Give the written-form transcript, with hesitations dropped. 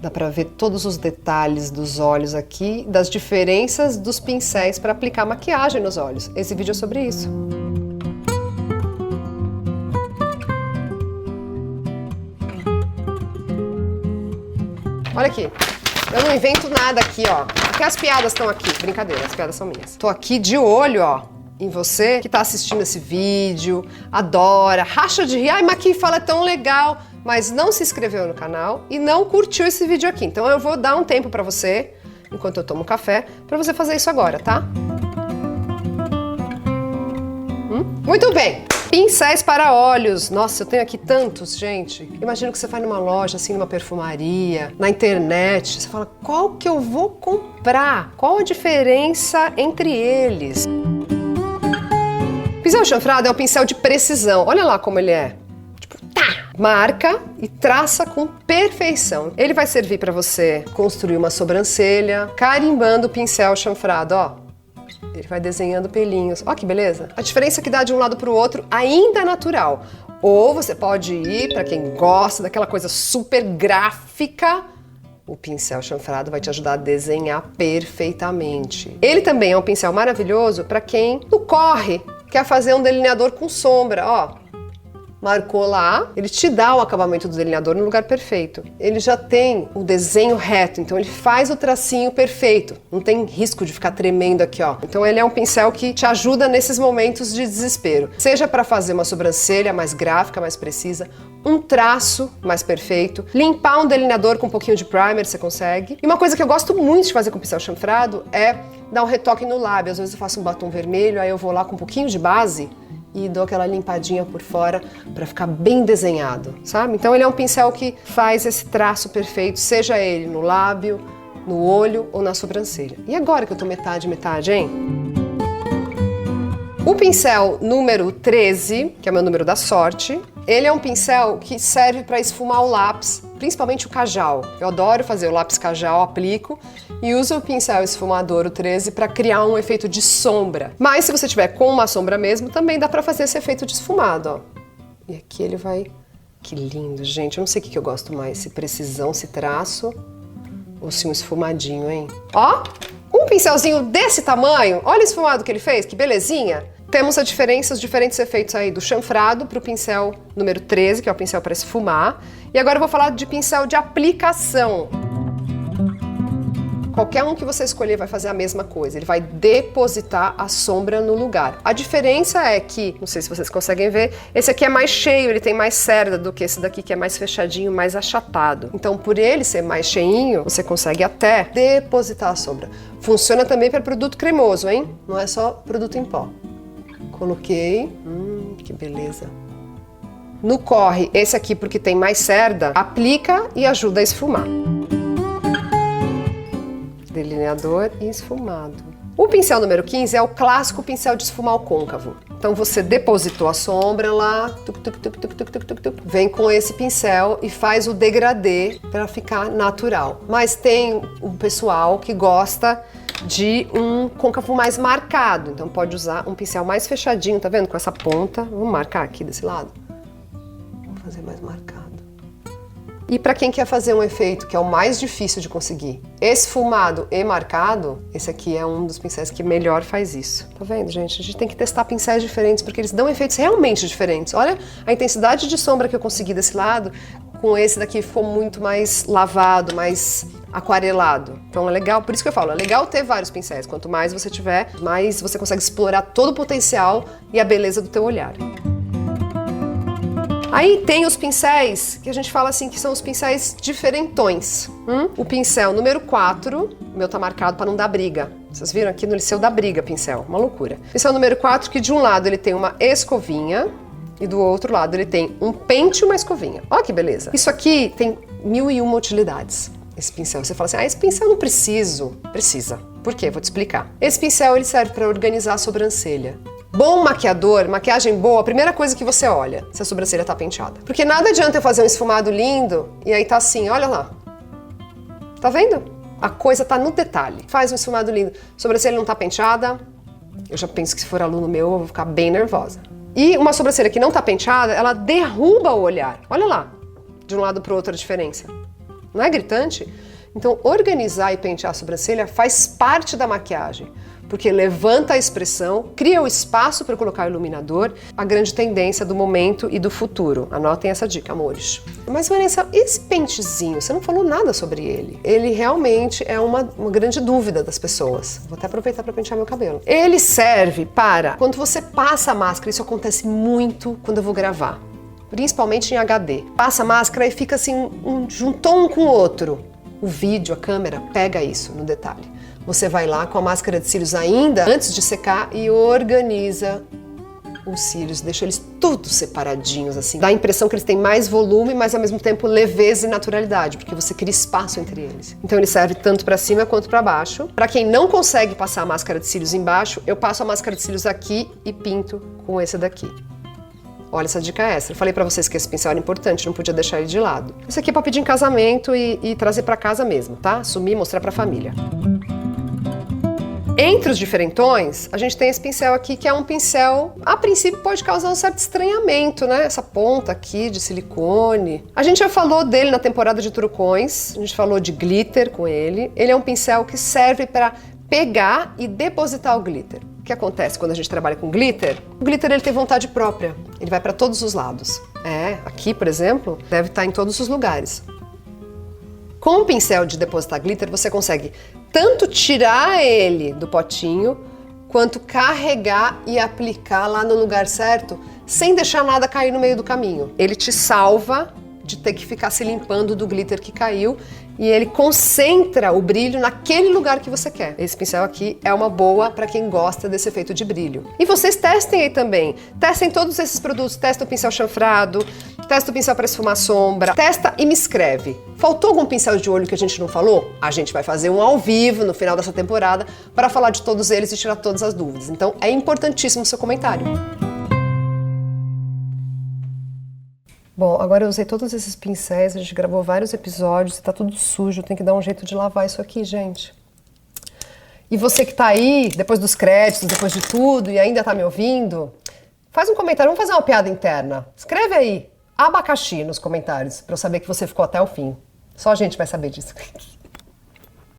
Dá pra ver todos os detalhes dos olhos aqui, das diferenças dos pincéis para aplicar maquiagem nos olhos. Esse vídeo é sobre isso. Olha aqui. Eu não invento nada aqui, ó. Até as piadas estão aqui. Brincadeira, as piadas são minhas. Tô aqui de olho, ó, em você que tá assistindo esse vídeo, adora, racha de rir. Ai, Maqui fala é tão legal, mas não se inscreveu no canal e não curtiu esse vídeo aqui. Então eu vou dar um tempo pra você, enquanto eu tomo café, pra você fazer isso agora, tá? Muito bem. Pincéis para olhos. Nossa, eu tenho aqui tantos, gente. Imagino que você vai numa loja, assim, numa perfumaria, na internet. Você fala, qual que eu vou comprar? Qual a diferença entre eles? Pincel chanfrado é um pincel de precisão. Olha lá como ele é. Tipo, tá! Marca e traça com perfeição. Ele vai servir para você construir uma sobrancelha, carimbando o pincel chanfrado, ó. Ele vai desenhando pelinhos. Ó que beleza! A diferença que dá de um lado para o outro ainda é natural. Ou você pode ir, para quem gosta daquela coisa super gráfica, o pincel chanfrado vai te ajudar a desenhar perfeitamente. Ele também é um pincel maravilhoso para quem no corre quer fazer um delineador com sombra, ó. Marcou lá, ele te dá o acabamento do delineador no lugar perfeito. Ele já tem o desenho reto, então ele faz o tracinho perfeito. Não tem risco de ficar tremendo aqui, ó. Então ele é um pincel que te ajuda nesses momentos de desespero. Seja para fazer uma sobrancelha mais gráfica, mais precisa, um traço mais perfeito, limpar um delineador com um pouquinho de primer, você consegue. E uma coisa que eu gosto muito de fazer com pincel chanfrado é dar um retoque no lábio. Às vezes eu faço um batom vermelho, aí eu vou lá com um pouquinho de base e dou aquela limpadinha por fora para ficar bem desenhado, sabe? Então ele é um pincel que faz esse traço perfeito, seja ele no lábio, no olho ou na sobrancelha. E agora que eu tô metade, hein? O pincel número 13, que é o meu número da sorte, ele é um pincel que serve para esfumar o lápis, principalmente o cajal. Eu adoro fazer o lápis cajal, aplico e uso o pincel esfumador, o 13, para criar um efeito de sombra. Mas se você tiver com uma sombra mesmo, também dá para fazer esse efeito de esfumado, ó. E aqui ele vai... Que lindo, gente. Eu não sei o que eu gosto mais, se precisão, se traço ou se um esfumadinho, hein? Ó, um pincelzinho desse tamanho, olha o esfumado que ele fez, que belezinha. Temos a diferença, os diferentes efeitos aí do chanfrado para o pincel número 13, que é o pincel para esfumar. E agora eu vou falar de pincel de aplicação. Qualquer um que você escolher vai fazer a mesma coisa, ele vai depositar a sombra no lugar. A diferença é que, não sei se vocês conseguem ver, esse aqui é mais cheio, ele tem mais cerda do que esse daqui que é mais fechadinho, mais achatado. Então, por ele ser mais cheinho, você consegue até depositar a sombra. Funciona também para produto cremoso, hein? Não é só produto em pó. Coloquei, que beleza. No corre, esse aqui porque tem mais cerda, aplica e ajuda a esfumar. Delineador e esfumado. O pincel número 15 é o clássico pincel de esfumar o côncavo. Então você depositou a sombra lá, vem com esse pincel e faz o degradê para ficar natural. Mas tem o pessoal que gosta de um côncavo mais marcado, então pode usar um pincel mais fechadinho, tá vendo? Com essa ponta, vamos marcar aqui desse lado. Vou fazer mais marcado. E para quem quer fazer um efeito que é o mais difícil de conseguir, esfumado e marcado, esse aqui é um dos pincéis que melhor faz isso. Tá vendo, gente? A gente tem que testar pincéis diferentes porque eles dão efeitos realmente diferentes. Olha a intensidade de sombra que eu consegui desse lado, com esse daqui ficou muito mais lavado, mais aquarelado. Então é legal, por isso que eu falo, é legal ter vários pincéis. Quanto mais você tiver, mais você consegue explorar todo o potencial e a beleza do teu olhar. Aí tem os pincéis, que a gente fala assim, que são os pincéis diferentões. O pincel número 4, o meu tá marcado para não dar briga. Vocês viram aqui no Liceu dá briga pincel, uma loucura. Pincel número 4, que de um lado ele tem uma escovinha, e do outro lado ele tem um pente e uma escovinha. Olha que beleza. Isso aqui tem 1001 utilidades. Esse pincel, você fala assim, esse pincel eu não preciso. Precisa. Por quê? Vou te explicar. Esse pincel ele serve para organizar a sobrancelha. Bom maquiador, maquiagem boa, a primeira coisa que você olha, se a sobrancelha tá penteada. Porque nada adianta eu fazer um esfumado lindo e aí tá assim, olha lá. Tá vendo? A coisa tá no detalhe. Faz um esfumado lindo. Sobrancelha não tá penteada, eu já penso que se for aluno meu eu vou ficar bem nervosa. E uma sobrancelha que não tá penteada, ela derruba o olhar. Olha lá, de um lado pro outro a diferença. Não é gritante? Então, organizar e pentear a sobrancelha faz parte da maquiagem, porque levanta a expressão, cria o espaço para colocar o iluminador, a grande tendência do momento e do futuro. Anotem essa dica, amores. Mas, Vanessa, esse pentezinho, você não falou nada sobre ele. Ele realmente é uma grande dúvida das pessoas. Vou até aproveitar para pentear meu cabelo. Ele serve para, quando você passa a máscara, isso acontece muito quando eu vou gravar, principalmente em HD. Passa a máscara e fica assim, juntou um com o outro. O vídeo, a câmera, pega isso no detalhe. Você vai lá com a máscara de cílios ainda antes de secar e organiza os cílios, deixa eles tudo separadinhos assim. Dá a impressão que eles têm mais volume, mas ao mesmo tempo leveza e naturalidade, porque você cria espaço entre eles. Então ele serve tanto para cima quanto para baixo. Para quem não consegue passar a máscara de cílios embaixo, eu passo a máscara de cílios aqui e pinto com esse daqui. Olha essa dica extra. Eu falei pra vocês que esse pincel era importante, não podia deixar ele de lado. Isso aqui é pra pedir em casamento e trazer pra casa mesmo, tá? Assumir e mostrar pra família. Entre os diferentões, a gente tem esse pincel aqui, que é um pincel, a princípio pode causar um certo estranhamento, né? Essa ponta aqui de silicone. A gente já falou dele na temporada de trucões, a gente falou de glitter com ele. Ele é um pincel que serve para pegar e depositar o glitter. O que acontece quando a gente trabalha com glitter? O glitter ele tem vontade própria, ele vai para todos os lados. Aqui, por exemplo, deve estar em todos os lugares. Com o pincel de depositar glitter, você consegue tanto tirar ele do potinho, quanto carregar e aplicar lá no lugar certo, sem deixar nada cair no meio do caminho. Ele te salva de ter que ficar se limpando do glitter que caiu e ele concentra o brilho naquele lugar que você quer. Esse pincel aqui é uma boa para quem gosta desse efeito de brilho. E vocês testem aí também. Testem todos esses produtos. Testa o pincel chanfrado, testa o pincel para esfumar sombra, testa e me escreve. Faltou algum pincel de olho que a gente não falou? A gente vai fazer um ao vivo no final dessa temporada para falar de todos eles e tirar todas as dúvidas. Então é importantíssimo o seu comentário. Bom, agora eu usei todos esses pincéis, a gente gravou vários episódios, tá tudo sujo, tem que dar um jeito de lavar isso aqui, gente. E você que tá aí, depois dos créditos, depois de tudo, e ainda tá me ouvindo, faz um comentário, vamos fazer uma piada interna. Escreve aí, abacaxi nos comentários, pra eu saber que você ficou até o fim. Só a gente vai saber disso.